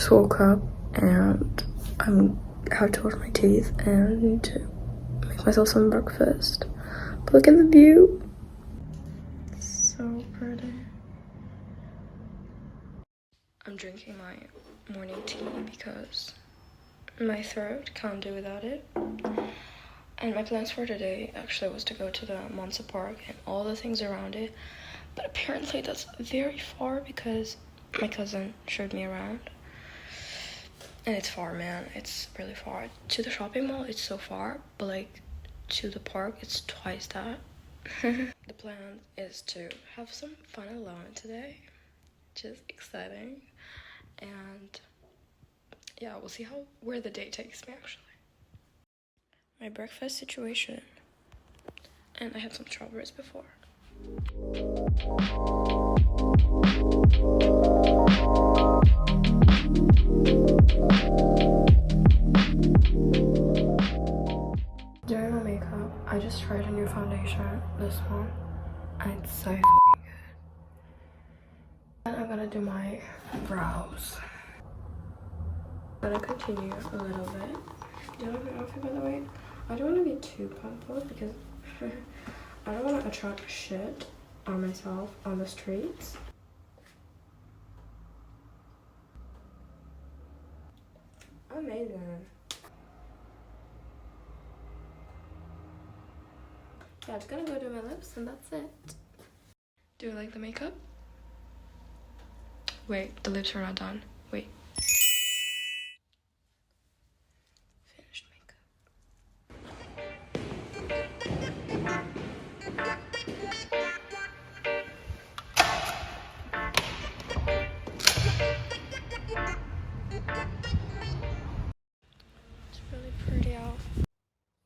just woke up and I have to wash my teeth and need to make myself some breakfast. But look at the view. So pretty. I'm drinking my morning tea because my throat can't do without it. And my plans for today actually was to go to the Monza Park and all the things around it. But apparently that's very far because my cousin showed me around. And it's far, man. It's really far. To the shopping mall, it's so far. But like, to the park, it's twice that. The plan is to have some fun alone today. Which is exciting. And yeah, we'll see where the day takes me actually. My breakfast situation. And I had some strawberries before. During my makeup, I just tried a new foundation, this one, and it's so good. And I'm gonna do my brows. I'm gonna continue a little bit. Do you like my outfit, by the way? I don't want to be too pompous because I don't want to attract shit on myself on the streets. Amazing. Yeah, I'm just gonna go do my lips and that's it. Do you like the makeup? Wait, the lips are not done. Wait. Finished makeup. It's really pretty out.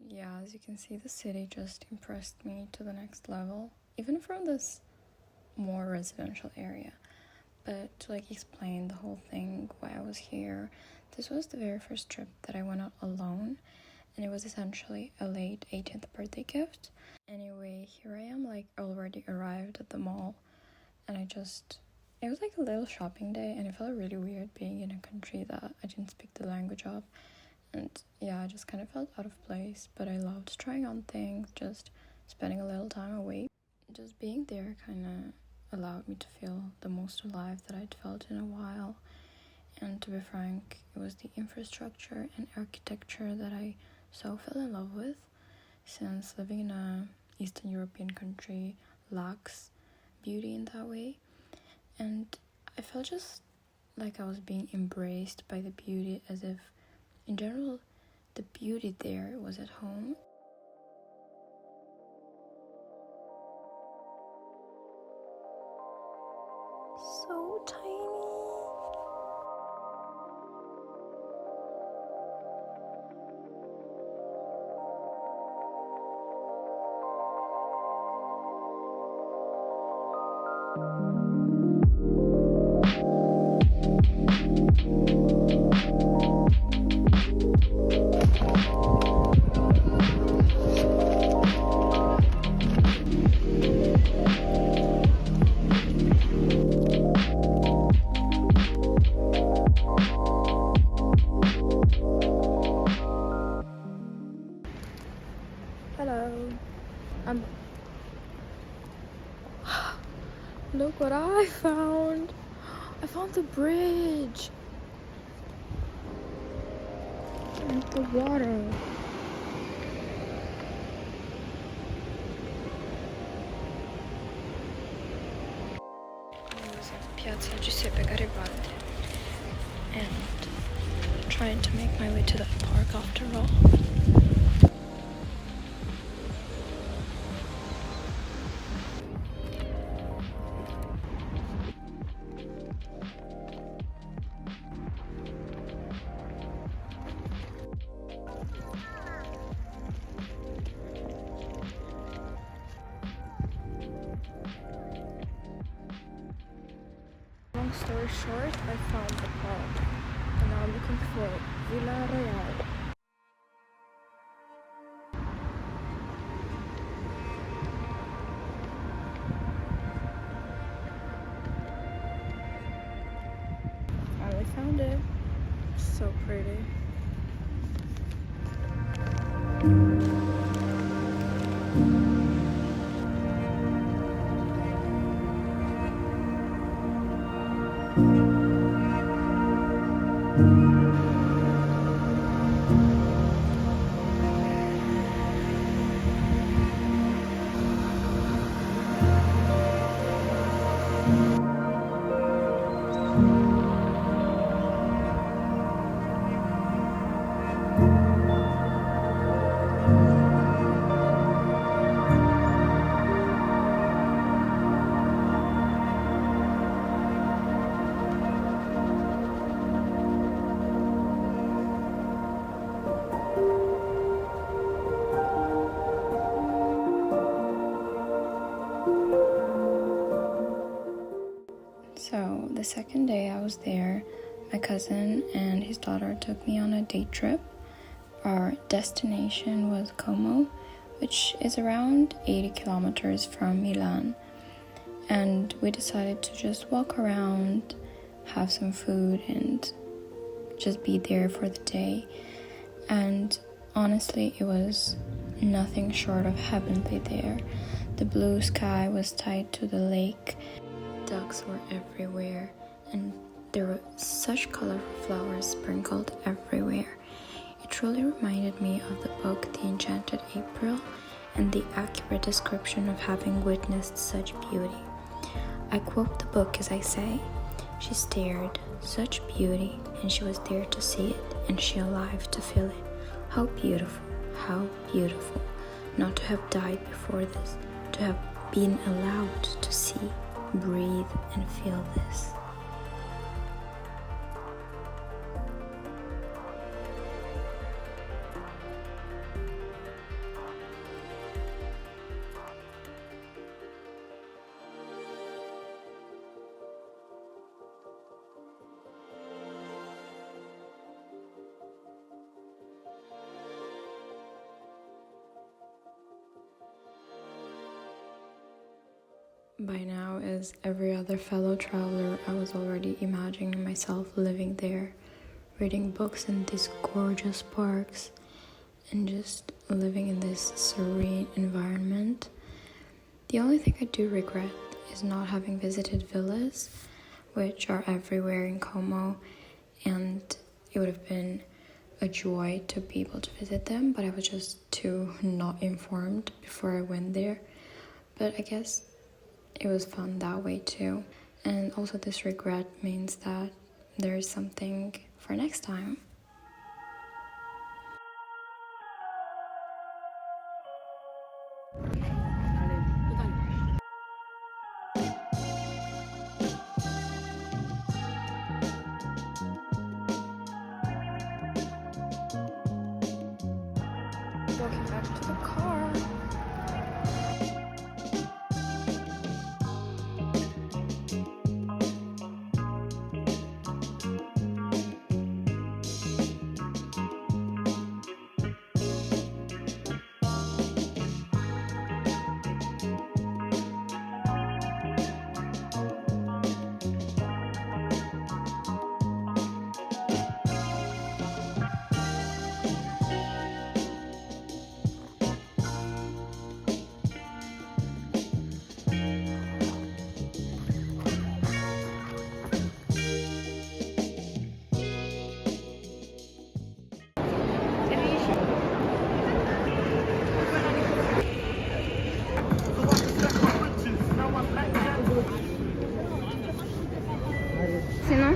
Yeah, as you can see, the city just impressed me to the next level, even from this more residential area. But to like explain the whole thing, why I was here, this was the very first trip that I went out alone, and it was essentially a late 18th birthday gift. Anyway, here I am, like already arrived at the mall, and it was like a little shopping day, and it felt really weird being in a country that I didn't speak the language of. And yeah, I just kind of felt out of place, but I loved trying on things, just spending a little time away. Just being there kind of allowed me to feel the most alive that I'd felt in a while. And to be frank, it was the infrastructure and architecture that I so fell in love with, since living in a Eastern European country lacks beauty in that way. And I felt just like I was being embraced by the beauty, as if in general, the beauty there was at home. So tiny. Hello. Look what I found. I found the bridge. And the water. I was at Piazza Giuseppe Garibaldi and trying to make my way to that park after all. Long story short, I found the park and now I'm looking for Villa Royale. Finally found it. so pretty. So the second day I was there, my cousin and his daughter took me on a day trip. Our destination was Como, which is around 80 kilometers from Milan. And we decided to just walk around, have some food, and just be there for the day. And honestly, it was nothing short of heavenly there. The blue sky was tied to the lake. Ducks were everywhere, and there were such colorful flowers sprinkled everywhere. It truly reminded me of the book The Enchanted April and the accurate description of having witnessed such beauty. I quote the book as I say, "She stared, such beauty, and she was there to see it, and she alive to feel it. How beautiful, not to have died before this, to have been allowed to see, breathe, and feel this." By now, as every other fellow traveler, I was already imagining myself living there, reading books in these gorgeous parks, and just living in this serene environment. The only thing I do regret is not having visited villas, which are everywhere in Como, and it would have been a joy to be able to visit them, but I was just too not informed before I went there. But I guess it was fun that way too. And also this regret means that there is something for next time. Walking back to the car. Sino?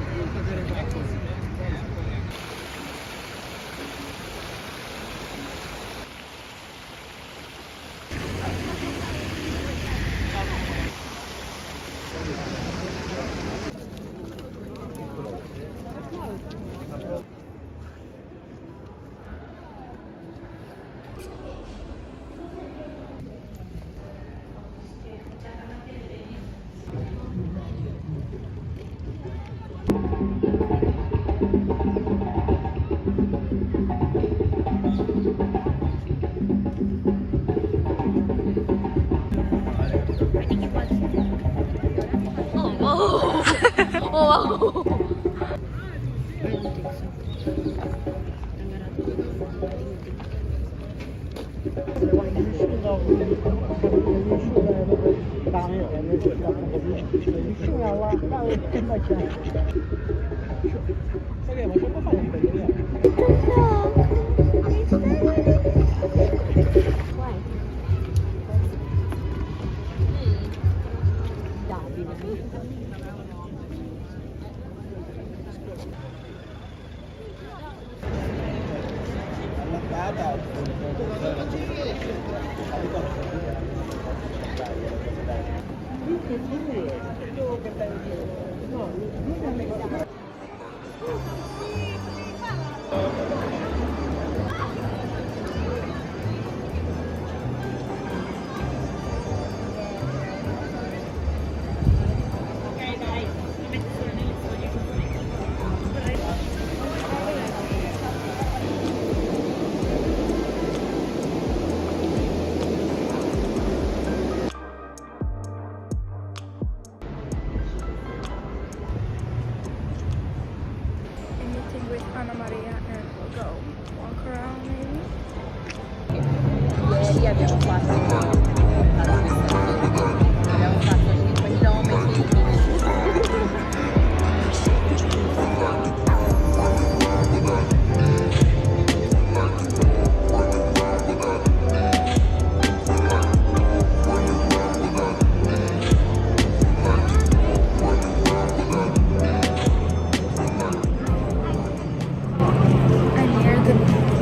Oh, wow. I don't think so. Meeting with Anna Maria and we'll go walk around maybe. Ieri abbiamo fatto la Svizzera, abbiamo fatto 5 km.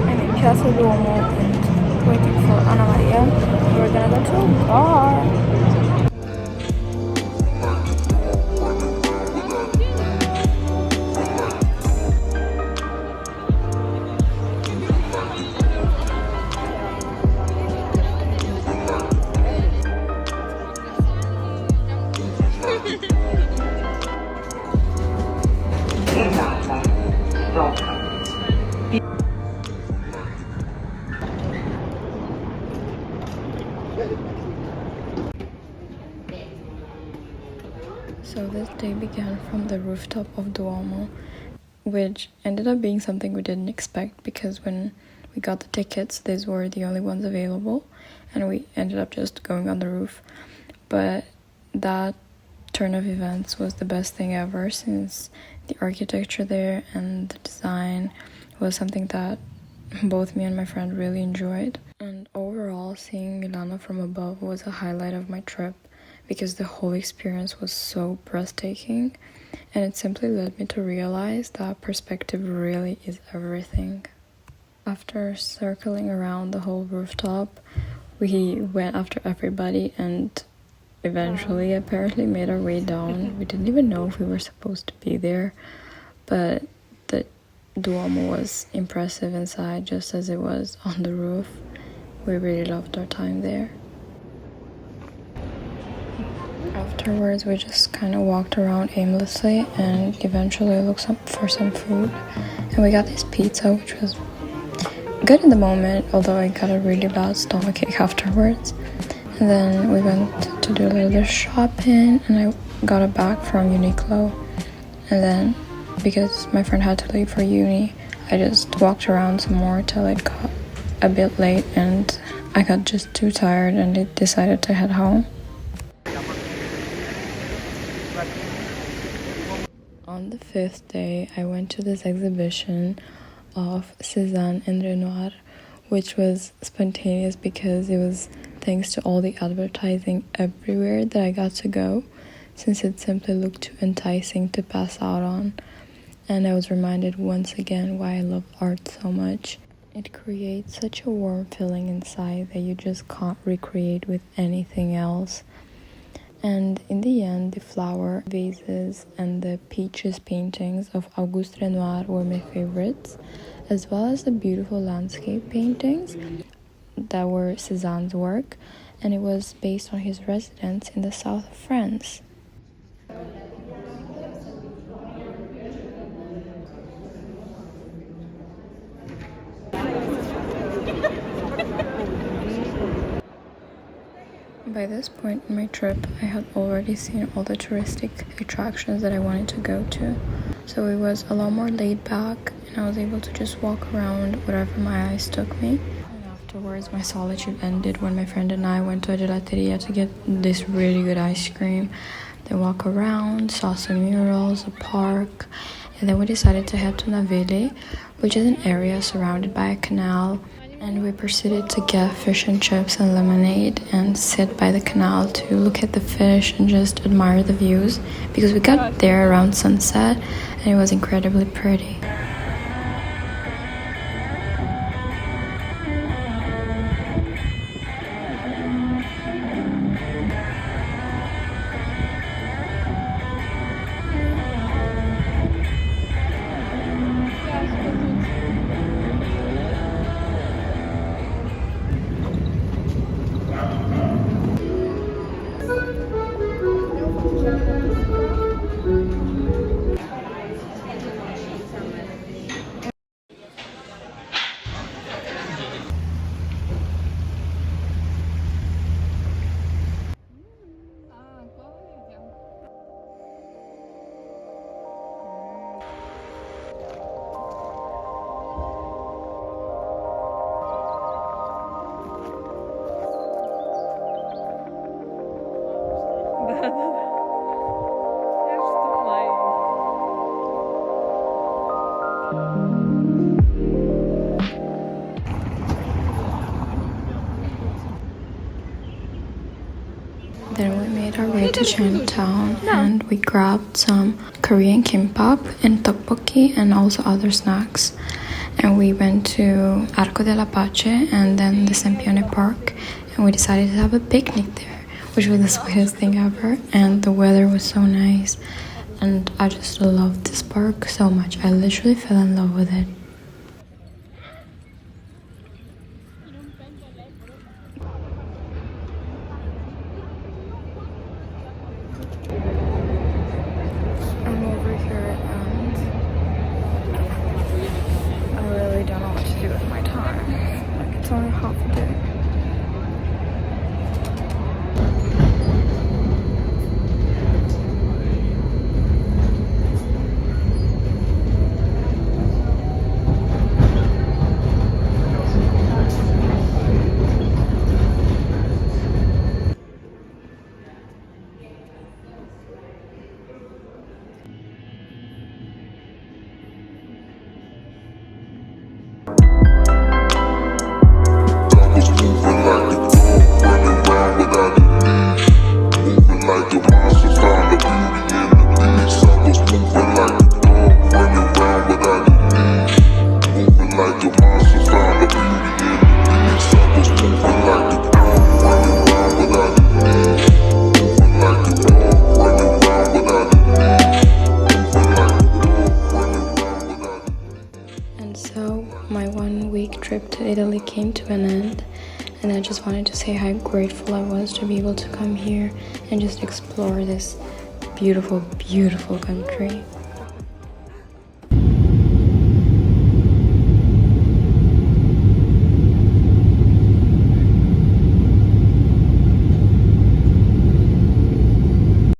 I'm in Piazza Duomo and waiting for Anna Maria. We're gonna go to a bar. So this day began from the rooftop of Duomo, which ended up being something we didn't expect because when we got the tickets, these were the only ones available, and we ended up just going on the roof. But that turn of events was the best thing ever, since the architecture there and the design was something that both me and my friend really enjoyed. And overall, seeing Milano from above was a highlight of my trip because the whole experience was so breathtaking, and it simply led me to realize that perspective really is everything. After circling around the whole rooftop, we went after everybody and eventually apparently made our way down. We didn't even know if we were supposed to be there, but the Duomo was impressive inside just as it was on the roof. We really loved our time there. Afterwards, we just kind of walked around aimlessly and eventually looked for some food. And we got this pizza, which was good in the moment, although I got a really bad stomachache afterwards. And then we went to do a little bit of shopping, and I got a bag from Uniqlo. And then, because my friend had to leave for uni, I just walked around some more till it got a bit late, and I got just too tired and I decided to head home. On the 5th day, I went to this exhibition of Cézanne and Renoir, which was spontaneous because it was thanks to all the advertising everywhere that I got to go, since it simply looked too enticing to pass out on. And I was reminded once again why I love art so much. It creates such a warm feeling inside that you just can't recreate with anything else. And in the end, the flower vases and the peaches paintings of Auguste Renoir were my favorites, as well as the beautiful landscape paintings that were Cézanne's work, and it was based on his residence in the south of France. By this point in my trip, I had already seen all the touristic attractions that I wanted to go to. So it was a lot more laid back, and I was able to just walk around wherever my eyes took me. And afterwards, my solitude ended when my friend and I went to a gelateria to get this really good ice cream. Then walk around, saw some murals, a park, and then we decided to head to Navili, which is an area surrounded by a canal. And we proceeded to get fish and chips and lemonade and sit by the canal to look at the fish and just admire the views, because we got there around sunset and it was incredibly pretty. Then we made our way to Chinatown and we grabbed some Korean kimbap and tteokbokki and also other snacks. And we went to Arco della Pace and then the Sempione Park, and we decided to have a picnic there, which was the sweetest thing ever, and the weather was so nice. And I just loved this park so much. I literally fell in love with it. I'm over here and I really don't know what to do with my time. Like, it's only half a day. So my 1 week trip to Italy came to an end, and I just wanted to say how grateful I was to be able to come here and just explore this beautiful, beautiful country.